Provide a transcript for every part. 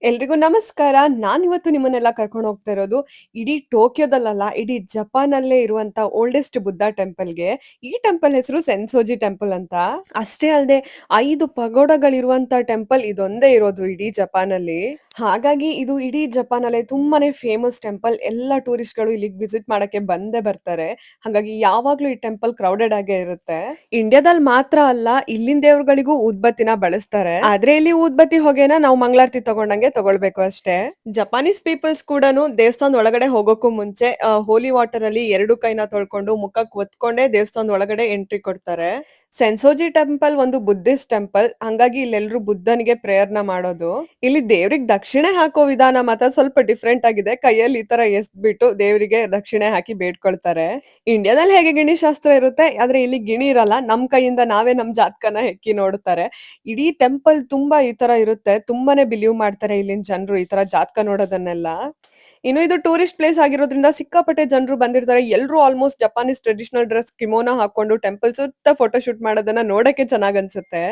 ಎಲ್ರಿಗೂ ನಮಸ್ಕಾರ. ನಾನಿವತ್ತು ನಿಮ್ಮನ್ನೆಲ್ಲ ಕರ್ಕೊಂಡು ಹೋಗ್ತಾ ಇರೋದು ಇಡೀ ಟೋಕಿಯೋದಲ್ಲಲ್ಲ, ಇಡೀ ಜಪಾನಲ್ಲೇ ಇರುವಂತ ಓಲ್ಡೆಸ್ಟ್ ಬುದ್ಧ ಟೆಂಪಲ್‌ಗೆ. ಈ ಟೆಂಪಲ್ ಹೆಸರು ಸೆನ್ಸೋಜಿ ಟೆಂಪಲ್ ಅಂತ. ಅಷ್ಟೇ ಅಲ್ಲದೆ 5 ಪಗೋಡಗಳಿರುವಂತ ಟೆಂಪಲ್ ಇದೊಂದೇ ಇರೋದು ಇಡೀ ಜಪಾನಲ್ಲಿ. ಹಾಗಾಗಿ ಇದು ಇಡೀ ಜಪಾನಲ್ಲೇ ತುಂಬಾನೇ ಫೇಮಸ್ ಟೆಂಪಲ್. ಎಲ್ಲ ಟೂರಿಸ್ಟ್‌ಗಳು ಇಲ್ಲಿಗೆ ವಿಸಿಟ್ ಮಾಡಕ್ಕೆ ಬಂದೇ ಬರ್ತಾರೆ. ಹಾಗಾಗಿ ಯಾವಾಗ್ಲೂ ಈ ಟೆಂಪಲ್ ಕ್ರೌಡೆಡ್ ಆಗೇ ಇರುತ್ತೆ. ಇಂಡಿಯಾದಲ್ಲಿ ಮಾತ್ರ ಅಲ್ಲ, ಇಲ್ಲಿನ ದೇವ್ರುಗಳಿಗೂ ಊದ್ಬತ್ತಿನ ಬಳಸ್ತಾರೆ. ಆದ್ರೆ ಇಲ್ಲಿ ಊದ್ಬತ್ತಿ ಹೊಗೆನ ನಾವು ಮಂಗಳಾರತಿ ತಗೊಂಡಂಗೆ ತಗೊಳ್ಬೇಕು ಅಷ್ಟೇ. ಜಪಾನೀಸ್ ಪೀಪಲ್ಸ್ ಕೂಡನು ದೇವಸ್ಥಾನದ ಒಳಗಡೆ ಹೋಗೋಕ್ಕೂ ಮುಂಚೆ ಹೋಲಿ ವಾಟರ್ ಅಲ್ಲಿ 2 ಕೈನ ತೊಳ್ಕೊಂಡು ಮುಖಕ್ಕೆ ಒತ್ಕೊಂಡೇ ದೇವಸ್ಥಾನದ ಒಳಗಡೆ ಎಂಟ್ರಿ ಕೊಡ್ತಾರೆ. ಸೆನ್ಸೋಜಿ ಟೆಂಪಲ್ ಒಂದು ಬುದ್ಧಿಸ್ಟ್ ಟೆಂಪಲ್. ಹಂಗಾಗಿ ಇಲ್ಲೆಲ್ರೂ ಬುದ್ಧನಿಗೆ ಪ್ರೇಯರ್‌ನ ಮಾಡೋದು. ಇಲ್ಲಿ ದೇವ್ರಿಗೆ ದಕ್ಷಿಣೆ ಹಾಕೋ ವಿಧಾನ ಮಾತ್ರ ಸ್ವಲ್ಪ ಡಿಫ್ರೆಂಟ್ ಆಗಿದೆ. ಕೈಯಲ್ಲಿ ಈ ತರ ಎಸ್ದ್ಬಿಟ್ಟು ದೇವ್ರಿಗೆ ದಕ್ಷಿಣೆ ಹಾಕಿ ಬೇಡ್ಕೊಳ್ತಾರೆ. ಇಂಡಿಯಾದಲ್ಲಿ ಹೇಗೆ ಗಿಣಿ ಶಾಸ್ತ್ರ ಇರುತ್ತೆ, ಆದ್ರೆ ಇಲ್ಲಿ ಗಿಣಿ ಇರಲ್ಲ. ನಮ್ ಕೈಯಿಂದ ನಾವೇ ನಮ್ ಜಾತಕನ ಹೆಕ್ಕಿ ನೋಡ್ತಾರೆ. ಇಡೀ ಟೆಂಪಲ್ ತುಂಬಾ ಈ ತರ ಇರುತ್ತೆ. ತುಂಬಾನೇ ಬಿಲೀವ್ ಮಾಡ್ತಾರೆ ಇಲ್ಲಿನ ಜನರು ಈ ತರ ಜಾತಕ ನೋಡೋದನ್ನೆಲ್ಲ. ಇನ್ನು ಇದು ಟೂರಿಸ್ಟ್ ಪ್ಲೇಸ್ ಆಗಿರೋದ್ರಿಂದ ಸಿಕ್ಕಾಪಟ್ಟೆ ಜನರು ಬಂದಿರ್ತಾರೆ. ಎಲ್ರೂ ಆಲ್ಮೋಸ್ಟ್ ಜಪಾನೀಸ್ ಟ್ರೆಡಿಷನಲ್ ಡ್ರೆಸ್ ಕಿಮೋನ ಹಾಕೊಂಡು ಟೆಂಪಲ್ ಸುತ್ತ ಫೋಟೋ ಶೂಟ್ ಮಾಡೋದನ್ನ ನೋಡಕ್ಕೆ ಚೆನ್ನಾಗನ್ಸುತ್ತೆ.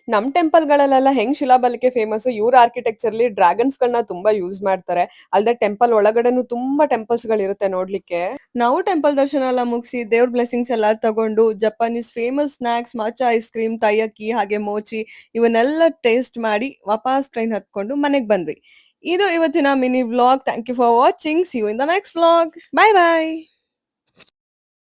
ನಮ್ ಟೆಂಪಲ್‌ಗಳಲ್ಲೆಲ್ಲ ಹೆಂಗ್ ಶಿಲಾಬಾಲಿಕೆ ಫೇಮಸ್, ಇವ್ರ ಆರ್ಕಿಟೆಕ್ಚರ್‌ಲಿ ಡ್ರ್ಯಾಗನ್ಸ್‌ಗಳನ್ನ ತುಂಬಾ ಯೂಸ್ ಮಾಡ್ತಾರೆ. ಅಲ್ದೆ ಟೆಂಪಲ್ ಒಳಗಡೆನೂ ತುಂಬಾ ಟೆಂಪಲ್ಸ್‌ಗಳಿರುತ್ತೆ ನೋಡ್ಲಿಕ್ಕೆ. ನಾವು ಟೆಂಪಲ್ ದರ್ಶನ ಎಲ್ಲ ಮುಗಿಸಿ ದೇವ್ರ ಬ್ಲೆಸ್ಸಿಂಗ್ಸ್ ಎಲ್ಲ ತಗೊಂಡು Japanese famous snacks matcha ice cream, taiyaki ಹಾಗೆ ಮೋಚಿ ಇವನ್ನೆಲ್ಲ ಟೇಸ್ಟ್ ಮಾಡಿ ವಾಪಸ್ ಟ್ರೈನ್ ಹತ್ಕೊಂಡು ಮನೆಗ್ ಬಂದ್ವಿ. ಇದು ಇವತ್ತಿನ mini vlog. Thank you for watching. See you in the next vlog. Bye bye.